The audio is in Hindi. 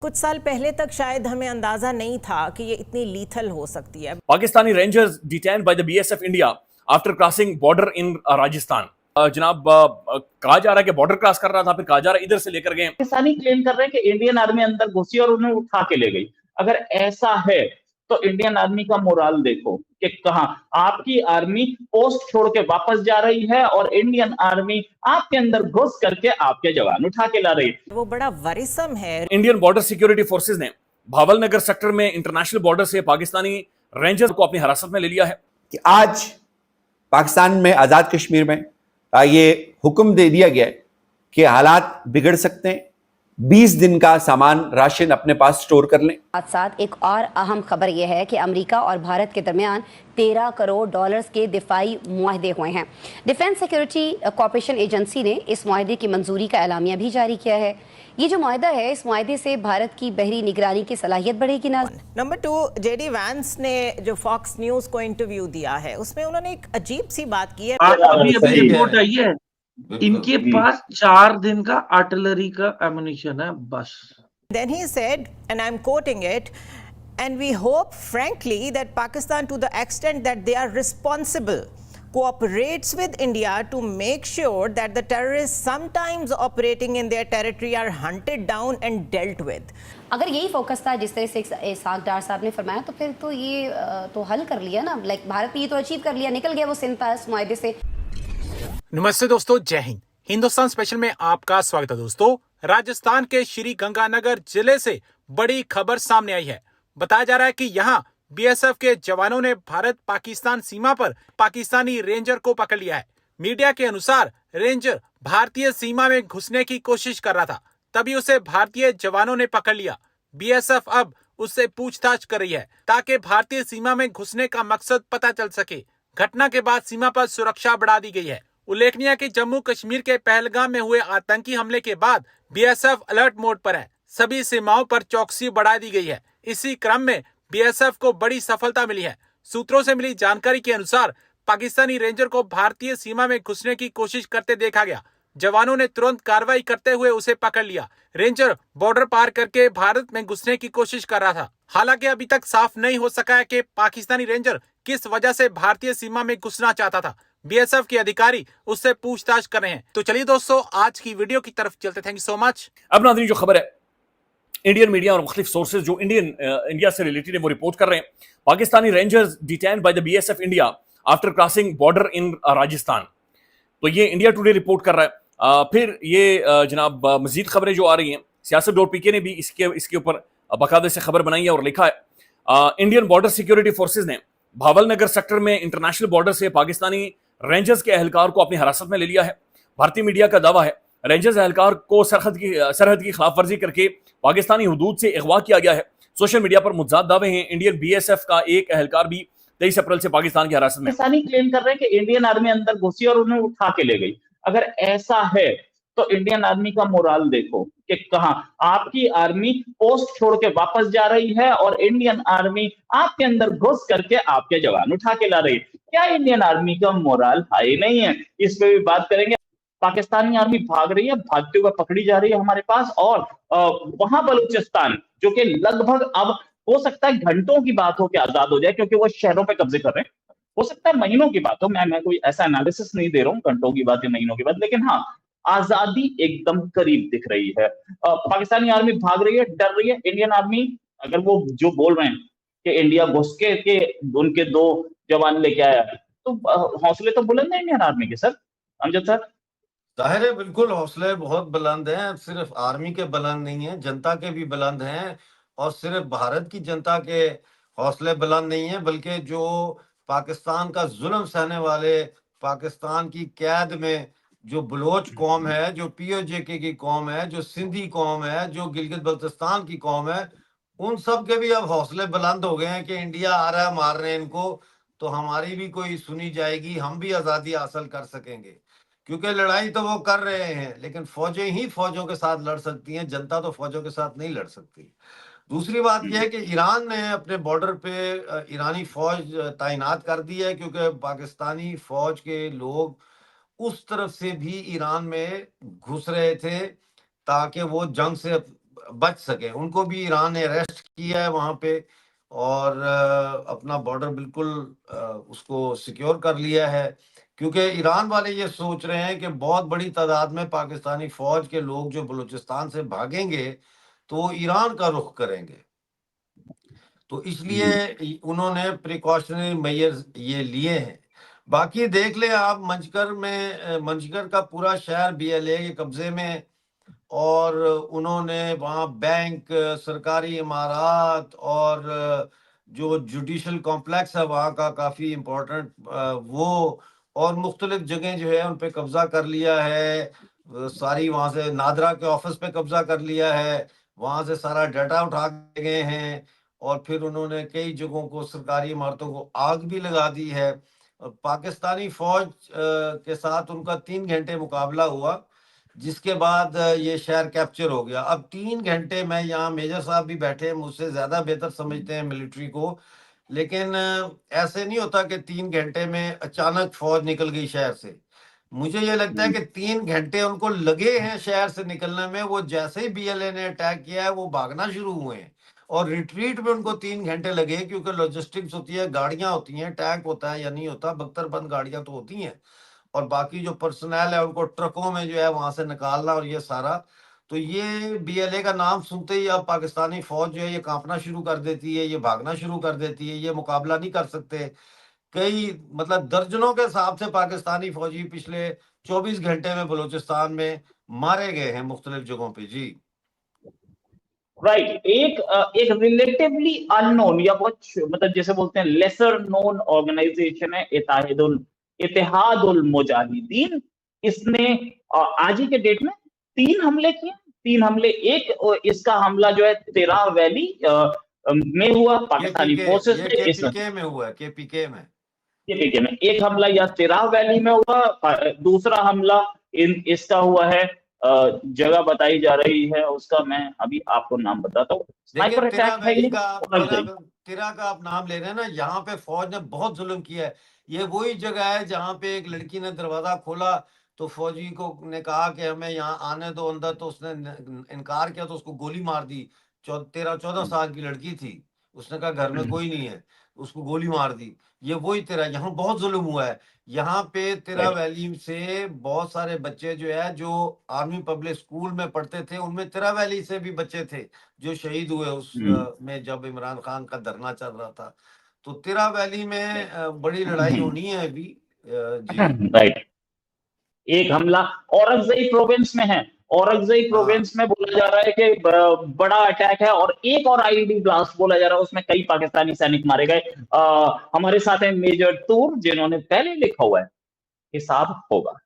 कुछ साल पहले तक शायद हमें अंदाजा नहीं था कि ये इतनी लीथल हो सकती है। Pakistani Rangers detained by the BSF India after crossing border in Rajasthan. जनाब कहा जा रहा है कि बॉर्डर क्रॉस कर रहा था, फिर कहा जा रहा है इधर से लेकर गए। पाकिस्तानी क्लेम कर रहे हैं कि इंडियन आर्मी अंदर घुसी और उन्हें उठा के ले गई। अगर ऐसा है तो इंडियन आर्मी का मोराल देखो कि कहां आपकी आर्मी पोस्ट छोड़ के वापस जा रही है और इंडियन आर्मी आपके अंदर घुस करके आपके जवान उठा के ला रही है। वो बड़ा वरिसम है। इंडियन बॉर्डर सिक्योरिटी फोर्सेज ने भावल नगर सेक्टर में इंटरनेशनल बॉर्डर से पाकिस्तानी रेंजर्स को अपनी हिरासत में ले लिया है कि आज पाकिस्तान में आज़ाद कश्मीर में ये हुक्म दे दिया गया है कि हालात बिगड़ सकते हैं। 20 दिन का सामान राशन अपने पास स्टोर कर लें। साथ एक और अहम खबर यह है कि अमेरिका और भारत के दरमियान 13 करोड़ डॉलर्स के दिफाई मुआहदे हुए हैं। डिफेंस सिक्योरिटी कॉर्पोरेशन एजेंसी ने इस मुआहदे की मंजूरी का एलामिया भी जारी किया है। ये जो मुआहदा है, इस मुआहदे से भारत की बहरी निगरानी की सलाहियत बढ़ेगी ना। नंबर 2, जेडी वैंस ने जो फॉक्स न्यूज को इंटरव्यू दिया है उसमें उन्होंने एक अजीब सी बात की है। अभी रिपोर्ट आई है, इनके पास 4 दिन का आर्टिलरी का एमुनिशन है बस। Then he said, and I'm quoting it, and we hope frankly that Pakistan, to the extent that they are responsible, cooperates with India to make sure that the terrorists sometimes operating in their territory are hunted down and dealt with. अगर यही फोकस था जिस तरह से इसाक डार साहब ने फरमाया, तो फिर तो ये तो हल कर लिया ना। लाइक भारत ने ये तो अचीव कर लिया, निकल गया वो सिंध पास मुआहदे से। नमस्ते दोस्तों, जय हिंद। हिंदुस्तान स्पेशल में आपका स्वागत है। दोस्तों, राजस्थान के श्री गंगानगर जिले से बड़ी खबर सामने आई है। बताया जा रहा है कि यहाँ बीएसएफ के जवानों ने भारत पाकिस्तान सीमा पर पाकिस्तानी रेंजर को पकड़ लिया है। मीडिया के अनुसार रेंजर भारतीय सीमा में घुसने की कोशिश कर रहा था, तभी उसे भारतीय जवानों ने पकड़ लिया। बीएसएफ अब उससे पूछताछ कर रही है ताकि भारतीय सीमा में घुसने का मकसद पता चल सके। घटना के बाद सीमा पर सुरक्षा बढ़ा दी गई है। उल्लेखनीय कि जम्मू कश्मीर के पहलगाम में हुए आतंकी हमले के बाद बीएसएफ अलर्ट मोड पर है। सभी सीमाओं पर चौकसी बढ़ा दी गई है। इसी क्रम में बीएसएफ को बड़ी सफलता मिली है। सूत्रों से मिली जानकारी के अनुसार पाकिस्तानी रेंजर को भारतीय सीमा में घुसने की कोशिश करते देखा गया। जवानों ने तुरंत कार्रवाई करते हुए उसे पकड़ लिया। रेंजर बॉर्डर पार करके भारत में घुसने की कोशिश कर रहा था। हालांकि अभी तक साफ नहीं हो सका है कि पाकिस्तानी रेंजर किस वजह से भारतीय सीमा में घुसना चाहता था। बीएसएफ के अधिकारी उससे पूछताछ कर रहे हैं। तो चलिए दोस्तों, आज की वीडियो की तरफ चलते। Thank you so much. अब नाज़रीन, जो खबर है, इंडियन मीडिया और मुख्तलिफ सोर्सेज जो इंडिया से रिलेटेड है वो रिपोर्ट कर रहे हैं। Pakistani rangers detained by the BSF India after crossing border in Rajasthan. तो ये इंडिया टुडे रिपोर्ट कर रहा है। फिर ये जनाब मजीद खबरें जो आ रही हैं, सियासत डॉट पीके ने भी इसके ऊपर बाकायदे से खबर बनाई है और लिखा है, इंडियन बॉर्डर सिक्योरिटी फोर्सेज ने भावल नगर सेक्टर में इंटरनेशनल बॉर्डर से पाकिस्तानी रेंजर्स के एहलकार को अपनी हिरासत में ले लिया है। भारतीय मीडिया का दावा है रेंजर्स एहलकार को सरहद की खिलाफ वर्जी करके पाकिस्तानी हुदूद से अगवा किया गया है। सोशल मीडिया पर मुतज़ाद दावे हैं। इंडियन बीएसएफ का एक एहलकार भी 23 अप्रैल से पाकिस्तान की हिरासत में। पाकिस्तानी क्लेम कर रहे हैं कि इंडियन आर्मी अंदर घुसी और उन्हें उठा के ले गई। अगर ऐसा है तो इंडियन आर्मी का मोराल देखो कि कहां आपकी आर्मी पोस्ट छोड़ के वापस जा रही है और इंडियन आर्मी आपके अंदर घुस करके आपके जवान उठा के ला रही है। क्या इंडियन आर्मी का मोराल हाई नहीं है? इस पे भी बात करेंगे। पाकिस्तानी आर्मी भाग रही है, भागते हुए पकड़ी जा रही है हमारे पास, और वहां बलूचिस्तान जो कि लगभग अब हो सकता है घंटों की बात हो कि आजाद हो जाए, क्योंकि वो शहरों पे कब्जे कर रहे हैं। हो सकता है महीनों की बात हो, मैं कोई ऐसा एनालिसिस नहीं दे रहा हूँ घंटों की बात या महीनों की बात, लेकिन हाँ, आजादी एकदम करीब दिख रही है। पाकिस्तानी आर्मी भाग रही है, डर रही है। इंडियन आर्मी, अगर वो जो बोल रहे हैं कि इंडिया घुस के उनके 2 जवान लेके आया है, तो हौसले तो बुलंद है इंडियन आर्मी के सर, अमजद सर। जाहिर है, बिल्कुल हौसले बहुत बुलंद हैं। सिर्फ आर्मी के बुलंद नहीं है, जनता के भी बुलंद हैं। और सिर्फ भारत की जनता के हौसले बुलंद नहीं है, बल्कि जो पाकिस्तान का जुल्म सहने वाले, पाकिस्तान की कैद में जो बलोच कौम है, जो पीओजेके की कौम है, जो सिंधी कौम है, जो गिलगित बल्तिस्तान की कौम है, उन सब के भी अब हौसले बुलंद हो गए हैं कि इंडिया आ रहा है मारने इनको, तो हमारी भी कोई सुनी जाएगी, हम भी आज़ादी हासिल कर सकेंगे। क्योंकि लड़ाई तो वो कर रहे हैं, लेकिन फौजें ही फौजों के साथ लड़ सकती हैं, जनता तो फौजों के साथ नहीं लड़ सकती। दूसरी बात यह है कि ईरान ने अपने बॉर्डर पे ईरानी फौज तैनात कर दी है, क्योंकि पाकिस्तानी फौज के लोग उस तरफ से भी ईरान में घुस रहे थे ताकि वो जंग से बच सके। उनको भी ईरान ने अरेस्ट किया है वहां पे, और अपना बॉर्डर बिल्कुल उसको सिक्योर कर लिया है, क्योंकि ईरान वाले ये सोच रहे हैं कि बहुत बड़ी तादाद में पाकिस्तानी फौज के लोग जो बलूचिस्तान से भागेंगे तो ईरान का रुख करेंगे। तो इसलिए उन्होंने प्रिकॉशनरी मेजर्स ये लिए हैं। बाकी देख ले आप, मंजकर का पूरा शहर बीएलए के कब्जे में, और उन्होंने वहाँ बैंक, सरकारी इमारत और जो जुडिशल कॉम्प्लेक्स है वहाँ का काफ़ी इम्पोर्टेंट, वो और मुख्तलिफ जगह जो है उन पे कब्जा कर लिया है। सारी वहाँ से नादरा के ऑफिस पे कब्जा कर लिया है, वहाँ से सारा डाटा उठा के गए हैं, और फिर उन्होंने कई जगहों को, सरकारी इमारतों को आग भी लगा दी है। पाकिस्तानी फौज के साथ उनका 3 घंटे मुकाबला हुआ, जिसके बाद ये शहर कैप्चर हो गया। अब 3 घंटे में, यहाँ मेजर साहब भी बैठे हैं, मुझसे ज्यादा बेहतर समझते हैं मिलिट्री को, लेकिन ऐसे नहीं होता कि 3 घंटे में अचानक फौज निकल गई शहर से। मुझे ये लगता है कि 3 घंटे उनको लगे हैं शहर से निकलने में। वो जैसे ही बीएलए ने अटैक किया है वो भागना शुरू हुए हैं, और रिट्रीट में उनको 3 घंटे लगे, क्योंकि लॉजिस्टिक्स होती है, गाड़ियां होती हैं, टैंक होता है या नहीं होता, बख्तरबंद गाड़ियां तो होती हैं, और बाकी जो पर्सनल है उनको ट्रकों में जो है वहां से निकालना, और ये सारा। तो ये बीएलए का नाम सुनते ही अब पाकिस्तानी फौज जो है ये कांपना शुरू कर देती है, ये भागना शुरू कर देती है, ये मुकाबला नहीं कर सकते। कई मतलब दर्जनों के हिसाब से पाकिस्तानी फौजी पिछले 24 घंटे में बलूचिस्तान में मारे गए हैं मुख्तलिफ जगहों पे। जी राइट। एक रिलेटिवली अननोन या बहुत मतलब जैसे बोलते हैं लेसर नोन ऑर्गेनाइजेशन है इत्तेहादुल मुजाहिदीन। इसने आज ही के डेट में 3 हमले किए। 3 हमले, एक इसका हमला जो है तेराह वैली में हुआ, पाकिस्तानी फोर्सेस ने केपीके में हुआ, केपीके में एक हमला या तेराह वैली में हुआ। दूसरा हमला इसका हुआ है, जगह बताई जा रही है उसका, मैं अभी आपको नाम बताता हूँ। स्नाइपर अटैक है ये। तेरा का आप नाम ले रहे हैं ना, यहाँ पे फौज ने बहुत जुल्म किया है। ये वही जगह है जहाँ पे एक लड़की ने दरवाजा खोला तो फौजी को ने कहा कि हमें यहाँ आने दो अंदर, तो उसने इनकार किया तो उसको गोली मार दी। 13-14 साल की लड़की थी, उसने कहा घर में कोई नहीं है, उसको गोली मार दी। ये वही तेरा, यहाँ बहुत जुल्म हुआ है। यहाँ पे तेरा वैली से बहुत सारे बच्चे जो है, जो आर्मी पब्लिक स्कूल में पढ़ते थे, उनमें तेरा वैली से भी बच्चे थे जो शहीद हुए उस में, जब इमरान खान का धरना चल रहा था। तो तेरा वैली में बड़ी लड़ाई होनी है अभी। जी राइट। एक हमला औरंगजेब प्रोविंस में है। औरंगजेब प्रोविंस में बोला जा रहा है कि बड़ा अटैक है, और एक और आईईडी ब्लास्ट बोला जा रहा है, उसमें कई पाकिस्तानी सैनिक मारे गए। हमारे साथ है मेजर तूर, जिन्होंने पहले लिखा हुआ है हिसाब होगा।